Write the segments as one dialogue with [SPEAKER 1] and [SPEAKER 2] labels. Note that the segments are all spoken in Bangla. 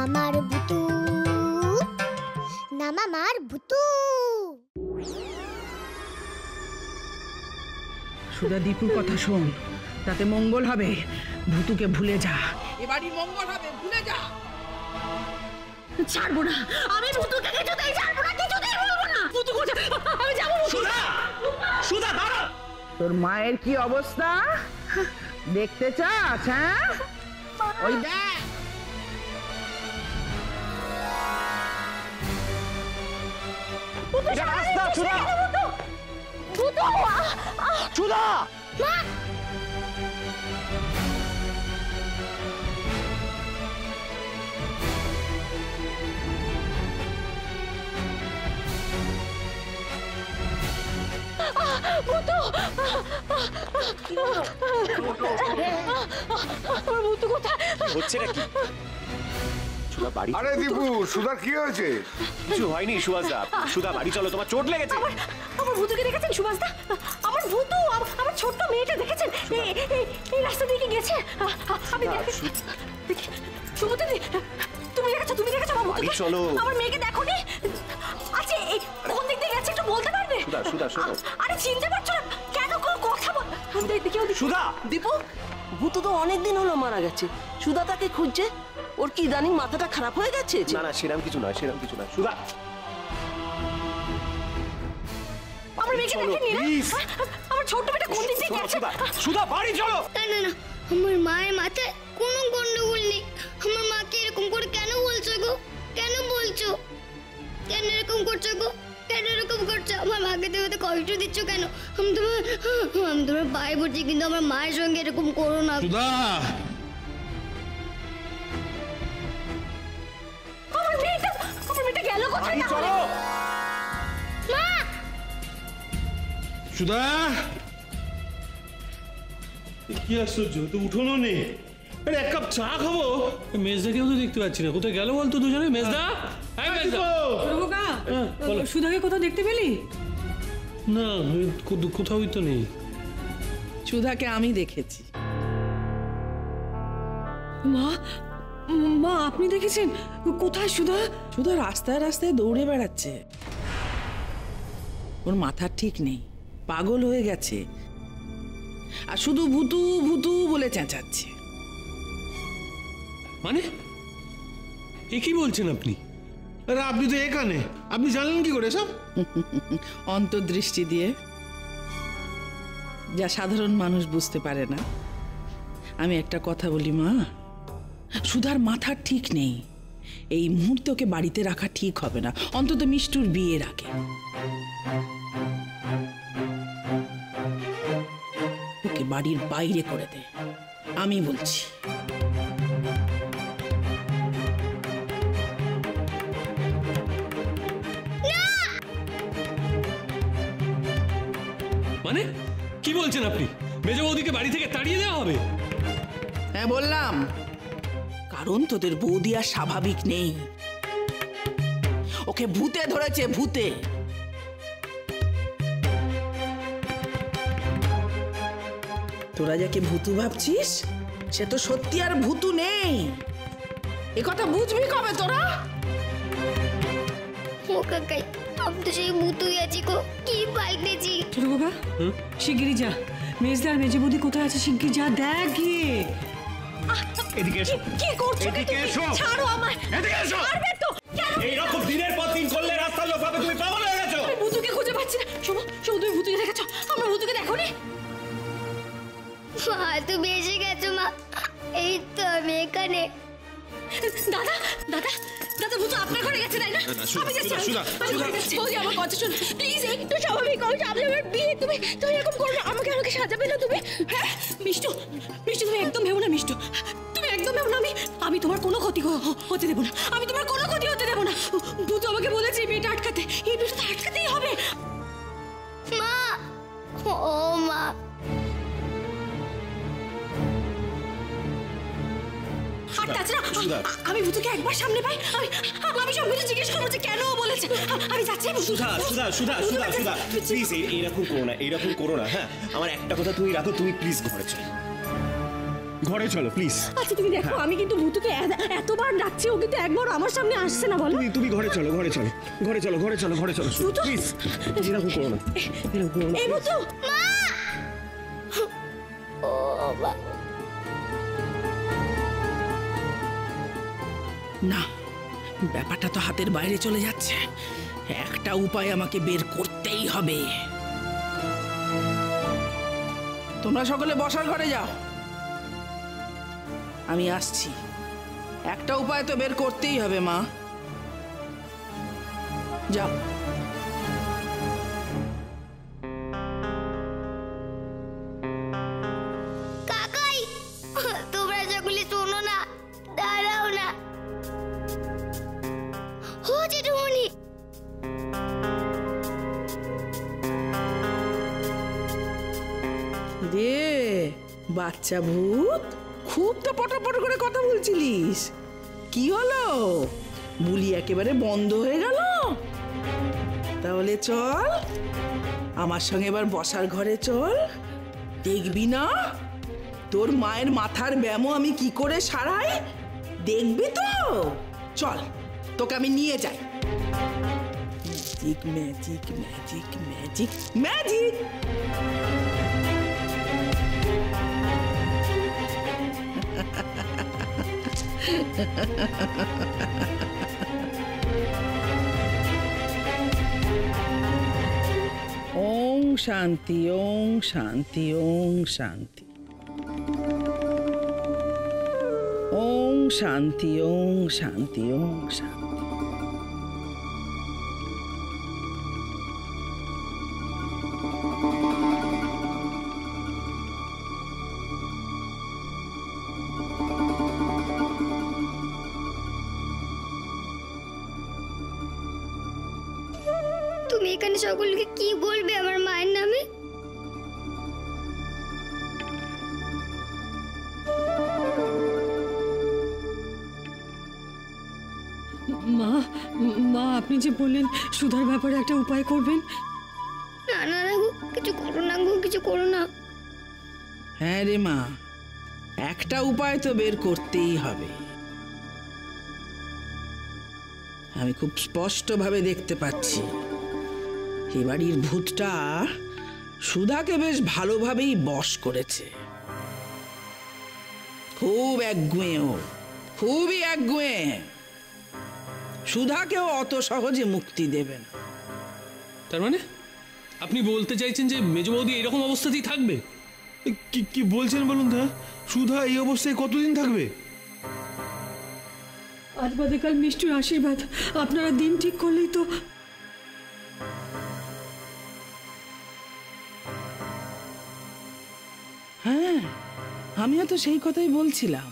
[SPEAKER 1] মামার ভুতু না মামার ভুতু।
[SPEAKER 2] সুধা দীপুর কথা শোন, তাতে মঙ্গল হবে। ভুতুকে ভুলে যা, এবারই মঙ্গল হবে, ভুলে যা।
[SPEAKER 3] ছাড়বো না আমি ভুতুকে, কিছুতেই ছাড়বো না, কিছুতেই বলবো না। ভুতু কোথায়? আমি যাবো।
[SPEAKER 4] সুধা, সুধা দাঁড়া।
[SPEAKER 2] তোর মায়ের কি অবস্থা দেখতে চাস? হ্যাঁ, ওই দেখ।
[SPEAKER 4] এটা রাস্তা। সুধা,
[SPEAKER 3] ভুতু,
[SPEAKER 4] সুধা।
[SPEAKER 3] ভুতু কোথায়?
[SPEAKER 4] হচ্ছে নাকি? সুধা বাড়ি।
[SPEAKER 5] আরে দীপু, সুধার কি হয়েছে?
[SPEAKER 4] কিছু হয়নি সুভাষদা। সুধা বাড়ি চলো, তোমার চোট লেগেছে।
[SPEAKER 3] আমার ভুতুকে দেখেছেন সুভাষদা? আমার ভুতু, আমার ছোট্ট মেয়েটা দেখেছেন? এই রাস্তা দিয়ে গেছে। আমি দেখি। সুমতি, তুমি দেখেছো? তুমি দেখেছো আমার ভুতুকে?
[SPEAKER 4] চলো।
[SPEAKER 3] আমার মেয়েকে দেখোনি? আচ্ছা, এই কোন দিক দিয়ে গেছে একটু বলতে পারবে?
[SPEAKER 4] সুধা, সুধা শোনো।
[SPEAKER 3] আরে চিনতে পারছো না কেন? কোনো কথা বল। দেখি
[SPEAKER 4] সুধা।
[SPEAKER 6] দীপু, ভুতু তো অনেকদিন হলো মারা গেছে। সুধা তাকে খুঁজছে। ওর কি ইদানিং মাথাটা খারাপ হয়ে গেছে?
[SPEAKER 4] না না, সেরকম কিছু নয়, সেরকম কিছু নয়। সুধা,
[SPEAKER 3] আমার মেয়েকে দেখেনি না? আমার ছোট্ট মেয়েটা কোন দিক দিয়ে গেছে?
[SPEAKER 4] সুধা বাড়ি চলো।
[SPEAKER 1] না না না, আমার মায়ের মাথায় কোনো গন্ডগোল নেই। আমার মাকে এরকম করে কেন বলছো গো? কেন বলছো? কেন এরকম করছো গো? কেন এরকম করছো? আমার মাকে তুমি তো কষ্ট দিচ্ছ কেন? আমি তোমার পায়ে পড়ছি, কিন্তু আমার মায়ের সঙ্গে এরকম করো না।
[SPEAKER 7] সুধা,
[SPEAKER 3] আমার মেয়েটা গেল কোথায়?
[SPEAKER 4] চলো।
[SPEAKER 1] মা,
[SPEAKER 7] সুধা, কি আশ্চর্য, তো উঠোনো নেই। আরে এক কাপ চা খাবো।
[SPEAKER 8] মেজদাকেও তো দেখতে পাচ্ছি না, কোথায় গেল বলতো দুজনে? মেজদা, এই মেজদা।
[SPEAKER 9] সুধাকে কোথাও দেখতে পেলি?
[SPEAKER 8] না, কোথাওই তো নেই।
[SPEAKER 2] সুধাকে আমি দেখেছি।
[SPEAKER 9] মা, মা আপনি দেখেছেন? কোথায় সুধা?
[SPEAKER 2] সুধা রাস্তায় রাস্তায় দৌড়ে বেড়াচ্ছে। ওর মাথার ঠিক নেই, পাগল হয়ে গেছে, আর শুধু ভুতু ভুতু বলে চেঁচাচ্ছে।
[SPEAKER 8] মানে এ কি বলছেন আপনি?
[SPEAKER 7] আরে আপনি তো এখানে, আপনি জানলেন কি করে সব?
[SPEAKER 2] অন্তর্দৃষ্টি দিয়ে, যা সাধারণ মানুষ বুঝতে পারে না। আমি একটা কথা বলি মা, সুধার মাথার ঠিক নেই। এই মুহূর্তে ওকে বাড়িতে রাখা ঠিক হবে না, অন্তত মিষ্টুর বিয়ের আগে। ওকে বাড়ির বাইরে করে দে, আমি বলছি।
[SPEAKER 8] মানে কি বলছেন আপনি? মেজ বৌদিকে বাড়ি থেকে তাড়িয়ে দেওয়া হবে?
[SPEAKER 2] হ্যাঁ বললাম, কারণ তোদের বৌদি আর স্বাভাবিক নেই। ওকে ভূতে ধরেছে, ভূতে। তোরা যাকে ভূতু ভাবছিস, সে তো সত্যি আর ভূতু নেই। এ কথা বুঝবি কবে তোরা?
[SPEAKER 1] ও কাকাই, আমি তো সেই ভূতুই আছি গো, কি পাল্টেছি।
[SPEAKER 9] ছোট বাবা, শিগগিরই যা। মেজদা আর মেজে বৌদি কোথায় আছে শিগগির যা দেখ গিয়ে।
[SPEAKER 4] এদিকে এসো।
[SPEAKER 3] কি করছো?
[SPEAKER 4] এদিকে এসো।
[SPEAKER 3] ছাড়ো আমায়।
[SPEAKER 4] এদিকে এসো।
[SPEAKER 3] ছাড়বে তো?
[SPEAKER 4] এই রকম দিনের পর দিন করলে রাস্তার লোক ভাবে তুমি পাগল হয়ে গেছো।
[SPEAKER 3] আমি ভুতুকে খুঁজে পাচ্ছি না। শোনো, তুমি ভুতুকে দেখেছো? আমরা ভুতুকে দেখোনি?
[SPEAKER 1] মা, তুমি এসে গেছো মা। এই তো আমি এখানে।
[SPEAKER 3] দাদা, দাদা, দাদা, ভুতু আপনার ঘরে গেছে তাই না? আমি যাচ্ছি। বৌদি আমার কথা শোনো প্লিজ, একটু স্বাভাবিক হও। আমি আমার বিয়ে, তুমি এরকম করো না। আমাকে সাজাবে না তুমি? হ্যাঁ মিষ্টু, তুমি একদম ভেবো না। মিষ্টু, তুমি একদম ভেবো না। আমি তোমার কোনো ক্ষতি হতে দেবো না। আমি তোমার কোনো ক্ষতি হতে দেবো না। ভুতু আমাকে বলেছে এই বিয়েটা আটকাতে। এই বিয়েটা তো আটকাতেই হবে।
[SPEAKER 1] মা, ও মা,
[SPEAKER 3] আর তাছাড়া আমি ভুতুকে একবার সামনে পাই, আমি সব কিছু জিজ্ঞেস করবো যে কেন বলেছে। আমি যাচ্ছি।
[SPEAKER 4] সুধা, সুধা, সুধা, সুধা, সুধা, প্লিজ এইরকম করো না, এইরকম করো না। হ্যাঁ, আমার একটা কথা তুমি রাখো, তুমি প্লিজ ঘরে চলো, ঘরে চলো প্লিজ।
[SPEAKER 3] আচ্ছা তুমি দেখো, আমি কিন্তু ভূতুকে এতবার ডাকছি, ও কিন্তু একবার আমার সামনে আসছে না। বলো
[SPEAKER 4] তুমি ঘরে চলো, ঘরে চলো, ঘরে চলো, ঘরে চলো, ঘরে চলো প্লিজ। এরকম করো না, এরকম করো না।
[SPEAKER 3] এই ভূতু,
[SPEAKER 1] ও বাবা,
[SPEAKER 2] না, ব্যাপারটা তো হাতের বাইরে চলে যাচ্ছে। একটা উপায় আমাকে বের করতেই হবে। তোমরা সকলে বসার ঘরে যাও, আমি আসছি। একটা উপায় তো বের করতেই হবে মা, যাও।
[SPEAKER 1] কাকাই, তোমরা সকলে শোনো না, দাঁড়াও না। ও জেঠুমনি,
[SPEAKER 2] রে বাচ্চা ভূত, খুব তো পটাপট করে কথা বলছিলিস, কি হলো? বুলি একেবারে বন্ধ হয়ে গেল? তাহলে চল আমার সঙ্গে এবার বসার ঘরে চল, দেখবি না তোর মায়ের মাথার ব্যামো আমি কি করে সারাই, দেখবি তো? চল, তোকে আমি নিয়ে যাই। Magic magic magic magic magic. ওং শান্তি, ওং শান্তি, ওং শান্তি, ওং শান্তি, ওং শান্তি, ওং শান্তি।
[SPEAKER 1] তুমি এখানে সকলকে কি বলবে আমার মায়ের নামে?
[SPEAKER 9] মা, মা আপনি যে বললেন সুধার ব্যাপারে একটা উপায় করবেন।
[SPEAKER 1] না না গো, কিছু করো না গো, কিছু করো না।
[SPEAKER 2] হ্যাঁ রে মা, একটা উপায় তো বের করতেই হবে। আমি খুব স্পষ্টভাবে দেখতে পাচ্ছি এ বাড়ির ভূতটা সুধাকে বেশ ভালোভাবেই বশ করেছে। খুব একগুঁয়ে, ও খুবই একগুঁয়ে, সুধাকেও অত সহজে মুক্তি দেবে না।
[SPEAKER 8] তার মানে আপনি বলতে চাইছেন যে মেজ বৌদি এরকম অবস্থাতেই থাকবে?
[SPEAKER 7] কি কি বলছেন বলুন তো? সুধা এই অবস্থায় কতদিন থাকবে?
[SPEAKER 9] আজ বাদে কাল মিষ্টির আশীর্বাদ, আপনারা দিন ঠিক করলেই তো।
[SPEAKER 2] হ্যাঁ, আমিও তো সেই কথাই বলছিলাম,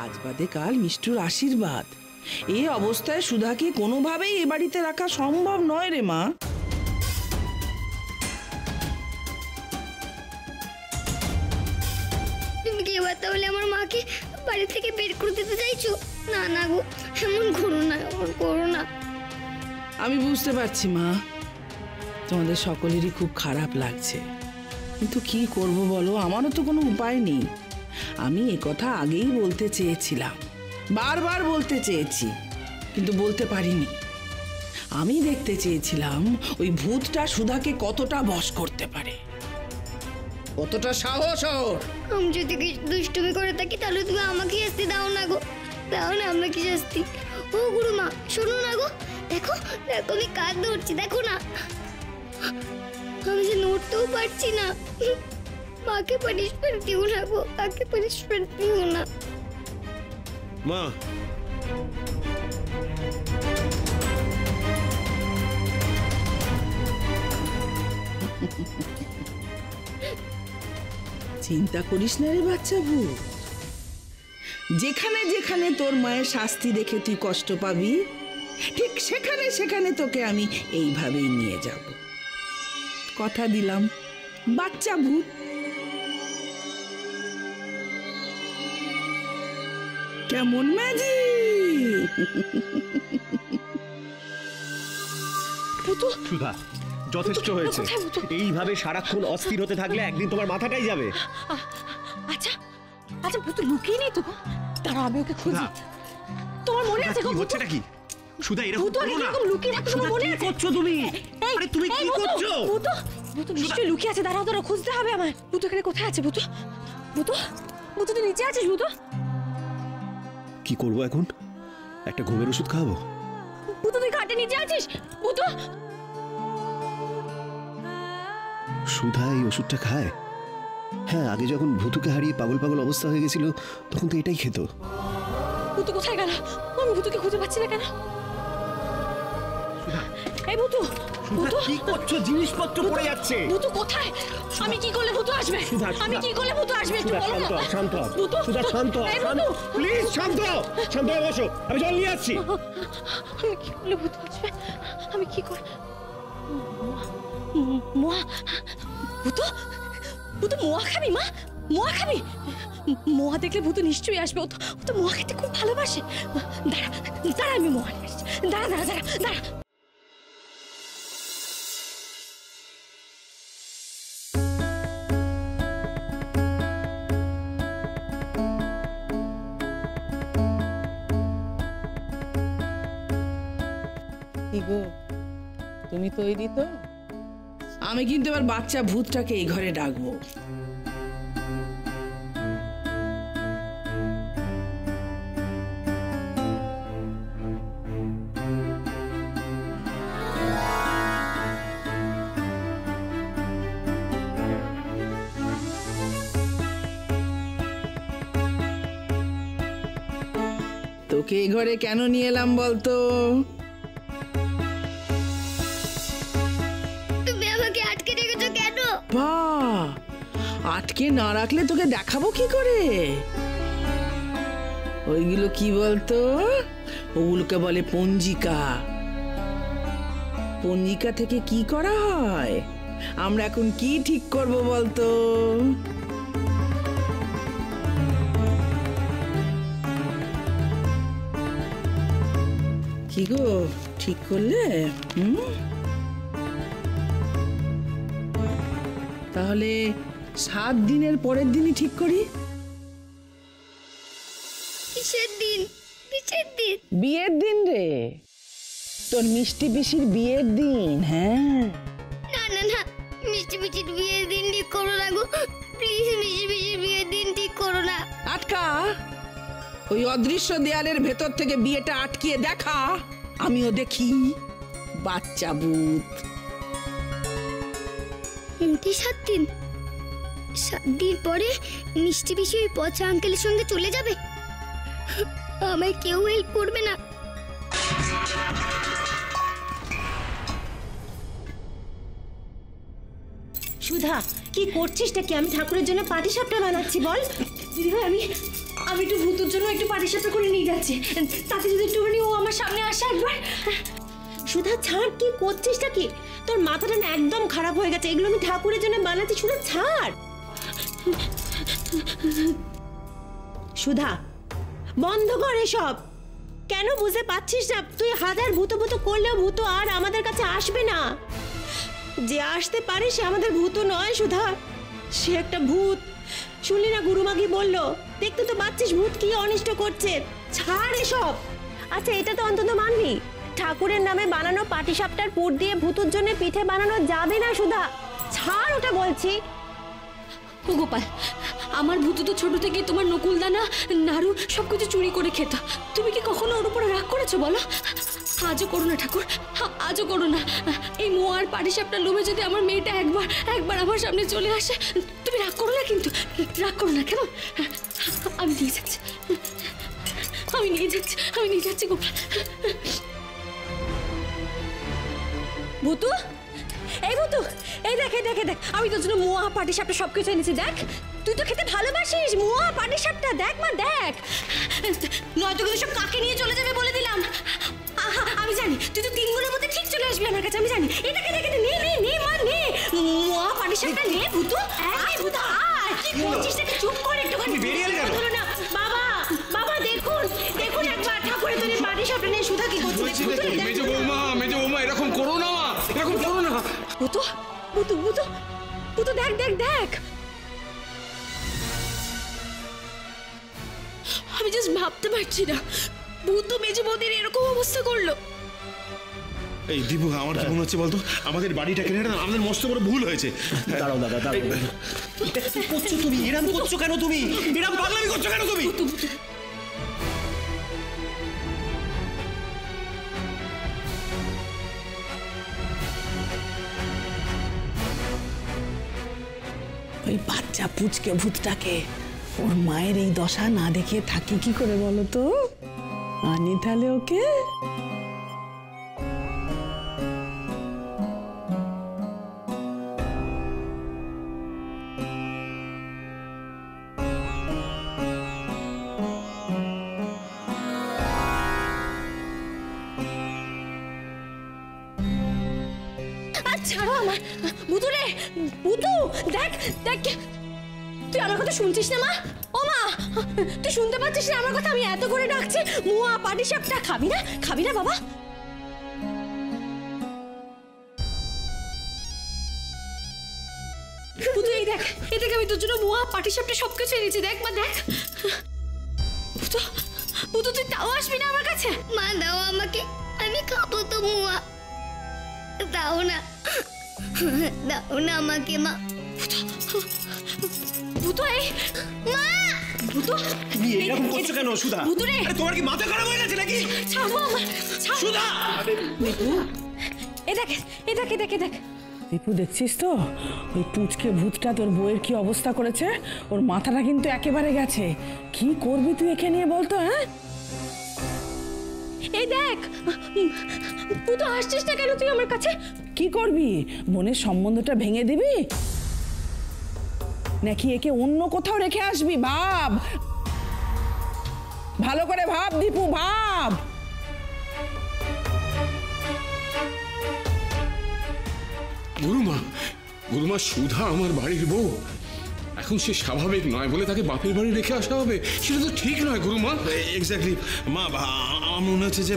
[SPEAKER 2] আজ বাদে কাল মিষ্টুর আশীর্বাদ। এই অবস্থায় সুধাকে কোনোভাবেই এ বাড়িতে রাখা সম্ভব নয় রে মা।
[SPEAKER 1] তুমি কি এবার তাহলে আমার মাকে বাড়ি থেকে বের করে দিতে চাইছো? না না গো, এমন করো না, এমন করো না।
[SPEAKER 2] আমি বুঝতে পারছি মা, তোমাদের সকলেরই খুব খারাপ লাগছে, কিন্তু কি করব বলো, আমারও তো কোনো উপায় নেই। আমি এ কথা আগেই বলতে চেয়েছিলাম, বারবার বলতে চেয়েছি, কিন্তু বলতে পারিনি। আমি দেখতে চেয়েছিলাম ওই ভূতটা সুধাকে কতটা বশ করতে পারে, কতটা সাহস ওর।
[SPEAKER 1] আমি যদি কিছু দুষ্টুমি করে থাকি তাহলে তুমি আমাকে শাস্তি দাও না গো, দাও না আমাকে শাস্তি। ও গুরুমা, শোনো না গো, দেখো দেখো আমি কাজ ধরছি, দেখো না, আমি যে নড়তেও পারছি না। মাকে পানিশমেন্ট দিও না গো, মাকে পানিশমেন্ট দিও না।
[SPEAKER 7] মা,
[SPEAKER 2] চিন্তা করিস না রে বাচ্চা ভূত, যেখানে যেখানে তোর মায়ের শাস্তি দেখে তুই কষ্ট পাবি, ঠিক সেখানে সেখানে তোকে আমি এইভাবেই নিয়ে যাব, কথা দিলাম। বাচ্চা ভূত, কেমন ম্যাজিক!
[SPEAKER 4] সুধা, যথেষ্ট হয়েছে। এইভাবে সারাক্ষণ অস্থির হতে থাকলে একদিন তোমার মাথাটাই যাবে।
[SPEAKER 3] আচ্ছা আচ্ছা ভূত লুকিয়ে নেই তো? দাঁড়াও আমি ওকে খুঁজি। তোমার মনে আছে গো
[SPEAKER 4] হচ্ছেটা কি? সুধা এরকম
[SPEAKER 3] ভূত
[SPEAKER 4] করো না।
[SPEAKER 3] এরকম লুকিয়ে রাখতে তোমার মনে
[SPEAKER 4] কি
[SPEAKER 3] আছে?
[SPEAKER 4] করছো তুমি? আরে তুমি কি করছো?
[SPEAKER 3] ভূত নিশ্চয়ই লুকিয়ে আছে। দাঁড়াও দাঁড়াও, খুঁজতে হবে আমার। ভূত এখানে কোথায় আছে? ভূত ভূত ভূত তুই নিচে আছিস? ভূত
[SPEAKER 4] কি করবো এখন? একটা ঘুমের ওষুধ খাওয়াবো?
[SPEAKER 3] ভূত তুই খাটে নিচে আছিস? ভূত
[SPEAKER 4] সুধা এই ওষুধটা খায়? হ্যাঁ, আগে যখন ভূতুকে হারিয়ে পাগল পাগল অবস্থা হয়ে গেছিল তখন তো এটাই খেত।
[SPEAKER 3] ভূত কোথায় গেল? আমি ভূতকে খুঁজে পাচ্ছি না কেন? এই ভূত ভূত
[SPEAKER 4] কি করছো? জিনিসপত্র পড়ে যাচ্ছে।
[SPEAKER 3] ভূত কোথায়? আমি কি করলে ভূত আসবে? আমি কি করলে ভূত আসবে একটু বলো না।
[SPEAKER 4] শান্ত হ,
[SPEAKER 3] ভূত
[SPEAKER 4] সুধা শান্ত হ,
[SPEAKER 3] এই ভূত!
[SPEAKER 4] প্লিজ শান্ত হও। শান্ত হয়ে বসো, আমি জল নিয়ে আসছি।
[SPEAKER 3] আমি কি করলে ভূত আসবে? আমি কি করে মোয়া ভূত ভূত মোয়া খাবি মা? মোয়া খাবি? মোয়া দেখলে ভূত নিশ্চয়ই আসবে। ও তো মোয়া খেতে খুব ভালোবাসে। দাঁড়া দাঁড়া, আমি মোয়া নিয়ে আসছি। দাঁড়া দাঁড়া দাঁড়া দাঁড়া।
[SPEAKER 2] কি গো, তুমি তৈরি তো? আমি কিন্তু এবার বাচ্চা ভূতটাকে এই ঘরে ডাকবো। তোকে এই ঘরে কেন নিয়ে এলাম বলতো?
[SPEAKER 1] তুমি আমাকে আটকে রেখেছো কেন?
[SPEAKER 2] বাহ, আটকে না রাখলে তোকে দেখাবো কি করে? ওইগুলো কি বলতো? ওগুলোকে বলে পঞ্জিকা। পঞ্জিকা থেকে কি করা হয়? আমরা এখন কি ঠিক করব বলতো? কি গো, ঠিক করলে? তাহলে 7 দিনের পরের দিনই ঠিক করি।
[SPEAKER 1] কিসের দিন? কিসের দিন?
[SPEAKER 2] বিয়ের দিন রে, তোর মিষ্টি পিসির বিয়ের দিন। হ্যাঁ,
[SPEAKER 1] না না না, মিষ্টি পিসির বিয়ের দিন ঠিক করো না গো, প্লিজ মিষ্টি পিসির বিয়ের দিন ঠিক করো না।
[SPEAKER 2] আটকা, ওই অদৃশ্য দেয়ালের ভেতর থেকে বিয়েটা আটকিয়ে দেখা, আমিও দেখি। বাচ্চা ভূত।
[SPEAKER 1] মোটে 7 দিন? 7 দিন পরে মিষ্টি পিসি ওই পচা আঙ্কেলের সঙ্গে চলে যাবে? আমায় কেউ হেল্প করবে না?
[SPEAKER 3] সুধা, কি করছিসটা কি? আমি ঠাকুরের জন্য পাটিসাপটা বানাচ্ছি। বল দিদিভাই, আমি একটু ভূতের জন্য একটু পাটিসাপটা করে নিয়ে যাচ্ছি। তাতে যদি একটুখানি ও আমার সামনে আসে একবার। সুধা ছাড়, কি করছিসটা কি? তোর মাথাটা না একদম খারাপ হয়ে গেছে। এগুলো আমি ঠাকুরের জন্য বানাচ্ছি। সুধা ছাড়। সুধা বন্ধ কর এসব। কেন বুঝতে পারছিস না? তুই হাজার ভূত ভূত করলেও ভূত আর আমাদের কাছে আসবে না। যে আসতে পারে সে আমাদের ভূত নয় সুধা, সে একটা ভূত। শুনলি না গুরুমা কি বললো? দেখতে তো পাচ্ছিস ভূত কি অনিষ্ট করছে। ছাড় এসব। আচ্ছা এটা তো অন্তত মানবি, ঠাকুরের নামে বানানো পাটিসাপটার পুর দিয়ে ভূতের জন্য পিঠে বানানো যাবে না সুধা। ছাড় ওটা বলছি। ও গোপাল, আমার ভূত তো ছোট থেকে তোমার নকুলদানা নাড়ু সবকিছু চুরি করে খেত। তুমি কি কখনো ওর উপরে রাগ করেছো বলো? আজও করো না ঠাকুর, আজও করো না। এই মোয়ার পাটিসাপটা লোভে যদি আমার মেয়েটা একবার আমার সামনে চলে আসে, তুমি রাগ করো না, কিন্তু রাগ করো না কেমন? আমি নিয়ে যাচ্ছি, আমি নিয়ে যাচ্ছি গোপাল। ভূতু, এই ভূতু, এই দেখ আমি তোর জন্য মোয়া পাটিসাপটা সবকিছু এনেছি। দেখ, তুই তো খেতে ভালোবাসিস মোয়া পাটিসাপটা। দেখ মা দেখ, নয়তো কিন্তু সব কাকে নিয়ে চলে যাবে বলে দিলাম। আমি জানি তুই তো 3 দিনের মধ্যে ঠিক চলে আসবি আমার কাছে, আমি জানি। এই দেখ নে মা নে, মোয়া পাটিসাপটা নে ভূতু। আয় ভূতু আয়, কি করছিস? চুপ করে একটুখানি। ধরো না বাবা, দেখুন একবার ঠাকুরের তৈরি পাটিসাপটা নিয়ে সুধা কি করছে।
[SPEAKER 8] মেজো বৌমা এরকম করো না, এরকম করো না।
[SPEAKER 3] ভূতু দেখ। আমি জাস্ট ভাবতে পারছি না ভূতু মেজে বৌদির এরকম অবস্থা করলো।
[SPEAKER 7] এই দীপু, আমার কি মনে হচ্ছে বলতো, আমাদের বাড়িটা কেনে না আমাদের মস্ত বড় ভুল হয়েছে।
[SPEAKER 4] দাঁড়াও দাদা, দাঁড়াও। কি করছো তুমি? এরম করছো কেন তুমি? এরম পাগলামি করছো কেন তুমি?
[SPEAKER 2] ওই বাচ্চা পুচকে ভূতটাকে ওর মায়ের এই দশা না দেখে থাকি কি করে বলো তো? আনি তাহলে ওকে।
[SPEAKER 3] ছাড়ো আমার ভূতু রে, ভূতু দেখ দেখ, তুই আমার কথা শুনছিস না মা? ও মা, তুই শুনতে পাচ্ছিস না আমার কথা? আমি এত করে ডাকছি, মুয়া পাটিসাপটা খাবি না? খাবি না বাবা? ভূতু এই দেখ, এই দেখ, আমি তোর জন্য মুয়া পাটিসাপটা সবকিছু এনেছি, দেখ মা দেখ। ভূতু, ভূতু তুই তাও আসবি না আমার কাছে?
[SPEAKER 1] মা দাও আমাকে, আমি খাবো তো মুয়া, দাও না, দাও না আমাকে মা।
[SPEAKER 3] ভূতু এই মা, ভূতু
[SPEAKER 4] তুমি এরকম করছো কেন সুধা?
[SPEAKER 3] ভূতু রে,
[SPEAKER 4] আরে তোমার কি মাথা খারাপ হয়ে গেছে নাকি?
[SPEAKER 3] ছাড়ো আমার,
[SPEAKER 4] সুধা!
[SPEAKER 3] এই দেখ, এই দেখ, এই দেখ, এই দেখ।
[SPEAKER 2] দীপু দেখছিস তো ওই পুচকে ভূতটা তোর বউয়ের কি অবস্থা করেছে? ওর মাথাটা কিন্তু একেবারে গেছে। কি করবি তুই একে নিয়ে বলতো? হ্যাঁ,
[SPEAKER 3] এই দেখ, তুই তো আসছিস না কেন তুই আমার কাছে?
[SPEAKER 2] কি করবি? বোনের সম্বন্ধটা ভেঙে দিবি নাকি একে অন্য কোথাও রেখে আসবি? ভাব, ভালো করে ভাব দীপু, ভাব।
[SPEAKER 7] গুরুমা, গুরুমা, সুধা আমার বাড়ির বউ, এখন সে স্বাভাবিক নয় বলে তাকে বাপের বাড়ি রেখে আসা হবে? সেটা তো ঠিক নয় গুরুমা। এক্স্যাক্টলি মা, আমার মনে হচ্ছে যে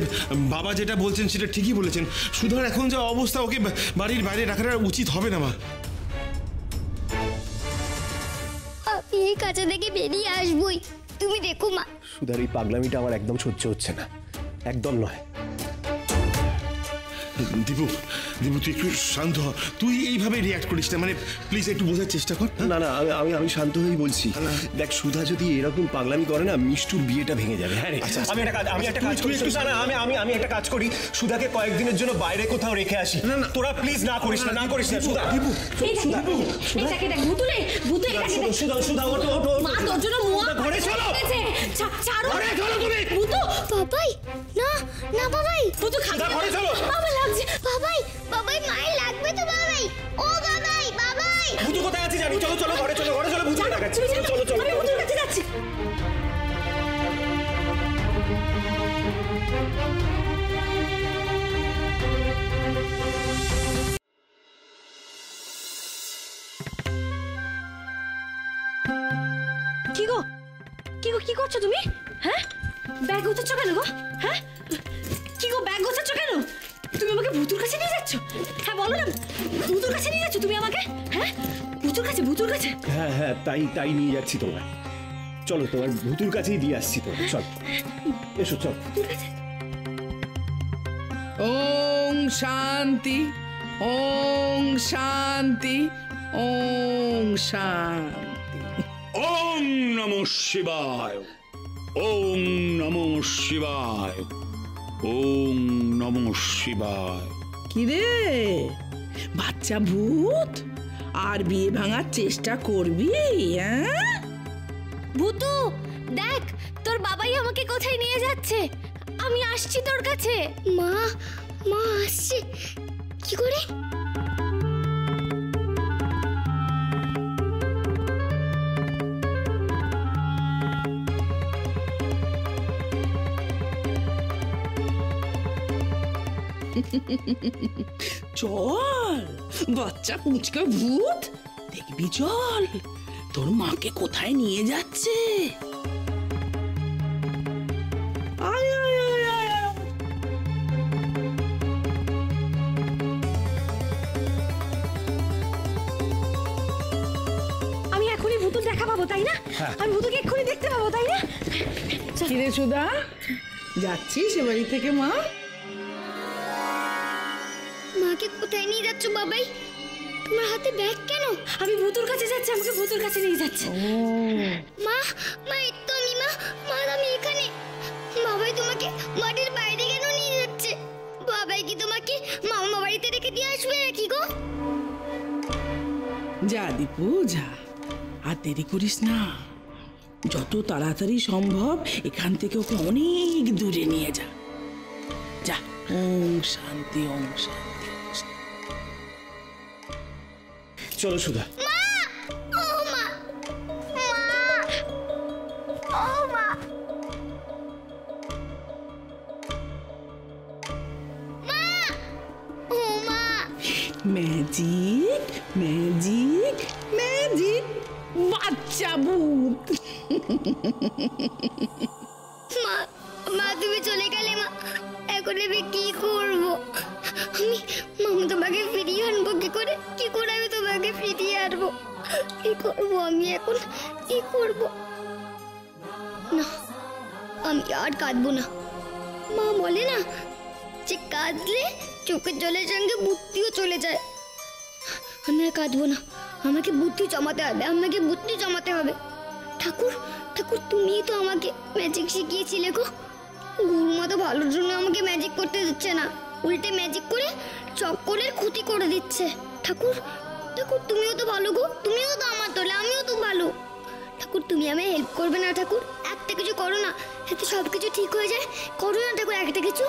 [SPEAKER 7] বাবা যেটা বলছেন সেটা ঠিকই বলেছেন। সুধার এখন যে অবস্থা, ওকে বাড়ির বাইরে রাখাটা উচিত হবে না মা।
[SPEAKER 1] আমি এই কাঁচা থেকে বেরিয়ে আসবই, তুমি দেখো মা।
[SPEAKER 4] সুধার এই পাগলামিটা আমার একদম সহ্য হচ্ছে না, একদম নয়।
[SPEAKER 7] দীপু, দীপু তুই একটু শান্ত হ, তুই এইভাবে রিয়াক্ট করিস না, মানে প্লিজ একটু বোঝার চেষ্টা কর।
[SPEAKER 4] না না, আমি শান্ত হয়েই বলছি। দেখ, সুধা যদি এরকম পাগলামি করে না, মিষ্টুর বিয়েটা ভেঙে যাবে। হ্যাঁ রে, আমি একটা কাজ করি। আমি একটা কাজ করি, সুধাকে কয়েকদিনের জন্য বাইরে কোথাও রেখে আসি। না না, তোরা প্লিজ না করিস না, না করিস না। সুধা, দীপু,
[SPEAKER 3] সুধা, এই দেখ, এই দেখ, ভূতু রে, ভূতু, এই দেখ, এই দেখ।
[SPEAKER 4] সুধা, ওঠো, ওঠো।
[SPEAKER 3] মা তোর জন্য মুয়া
[SPEAKER 4] ঘরে চলো,
[SPEAKER 3] ছাড়ো,
[SPEAKER 4] ঘরে চলো তুমি।
[SPEAKER 3] ভূতু,
[SPEAKER 1] বাবাই, না না বাবাই,
[SPEAKER 3] ভূতু খাবি না?
[SPEAKER 4] ঘরে চলো।
[SPEAKER 1] বাবা লাগছে, বাবাই, বাবাই মায়ের লাগবে তো বাবাই, ও বাবাই, বাবাই।
[SPEAKER 4] ভূতু কোথায় আছে জানি? চলো চলো, ঘরে চলো, ঘরে চলো, ভূতু দেখাচ্ছি। চলো চলো,
[SPEAKER 3] আমি ভূতুর কাছে যাচ্ছি। কি গো, কি গো, কি করছো তুমি? হ্যাঁ, ব্যাগ গোছাচ্ছ কেন গো? হ্যাঁ, কি গো, ব্যাগ গোছাচ্ছ কেন? তুমি আমাকে ভূতুর কাছে নিয়ে যাচ্ছ? হ্যাঁ বলো না, ভূতুর কাছে নিয়ে যাচ্ছ তুমি আমাকে? হ্যাঁ, ভূতুর কাছে, ভূতুর কাছে?
[SPEAKER 4] হ্যাঁ হ্যাঁ, তাই নিয়ে যাচ্ছি তোমায়। চলো, তোমার ভূতুর কাছেই দিয়ে আসছি তোমার। চল, এসো, চল।
[SPEAKER 2] ওং শান্তি, ওং শান্তি, ওং শান্তি।
[SPEAKER 10] ওং নমঃ শিবায়, ওং নমঃ শিবায়, ওং নমঃ শিবায়।
[SPEAKER 2] কি রে বাচ্চা ভূত, আর বিয়ে ভাঙার চেষ্টা করবি? হ্যাঁ,
[SPEAKER 3] ভূতু দেখ, তোর বাবাই আমাকে কোথায় নিয়ে যাচ্ছে। আমি আসছি তোর কাছে।
[SPEAKER 1] মা, মা আসছে কি করে?
[SPEAKER 2] চল বাচ্চা পুচকে ভূত, দেখবি চল তোর মাকে কোথায় নিয়ে যাচ্ছে। আয় আয় আয় আয় আয়।
[SPEAKER 3] আমি এখনই ভূতুর দেখা পাবো তাই না? আমি ভূতুকে এক্ষুনি দেখতে পাবো তাই না?
[SPEAKER 2] কিরে সুধা, যাচ্ছিস এ বাড়ি থেকে মা?
[SPEAKER 1] মাকে কোথায় নিয়ে যাচ্ছ বাবাই? তোমার হাতে ব্যাগ কেন?
[SPEAKER 3] আমি ভূতুর কাছে যাচ্ছি, আমাকে ভূতুর কাছে নিয়ে যাচ্ছে।
[SPEAKER 1] মা মা এই তো আমি মা মা আমি এখানে। বাবাই তোমাকে বাড়ির বাইরে কেন নিয়ে যাচ্ছে? বাবাই কি তোমাকে মামা বাড়িতে রেখে দিয়ে আসবে নাকি গো?
[SPEAKER 2] যা দীপু যা, আর দেরি করিস না। যত তাড়াতাড়ি সম্ভব এখান থেকে ওকে অনেক দূরে নিয়ে যা। যা। ওম শান্তি ওম শান্তি।
[SPEAKER 4] চলো সুধা।
[SPEAKER 1] মা ও মা মা ও মা মা ও মা।
[SPEAKER 2] ম্যাজিক ম্যাজিক ম্যাজিক, বাচ্চা ভূত।
[SPEAKER 1] মা মা তুমি চলে গেলে মা, এখন আমি কি করবো? আমি মামা তোমাকে ফিরিয়ে আনবো কি করে? কি করে আমি তোমাকে ফিরিয়ে আনবো? কি করবো আমি এখন? কি করবো? না আমি আর কাঁদবো না। মা বলে না যে কাঁদলে চোখের জলের সঙ্গে বুদ্ধিও চলে যায়। আমি আর কাঁদবো না, আমাকে বুদ্ধি জমাতে হবে, আমাকে বুদ্ধি জমাতে হবে। ঠাকুর ঠাকুর তুমিই তো আমাকে ম্যাজিক শিখিয়েছিলে গো। গুরুমা তো ভালোর জন্য আমাকে ম্যাজিক করতে দিচ্ছে না, উল্টে ম্যাজিক করে চক্করের ক্ষতি করে দিচ্ছে। ঠাকুর ঠাকুর তুমিও তো ভালো গো, তুমিও তো আমার তোলে, আমিও তো ভালো। ঠাকুর তুমি আমায় হেল্প করবে না ঠাকুর? একটা কিছু করো না, যাতে সব কিছু ঠিক হয়ে যায়। করো না ঠাকুর একটা কিছু।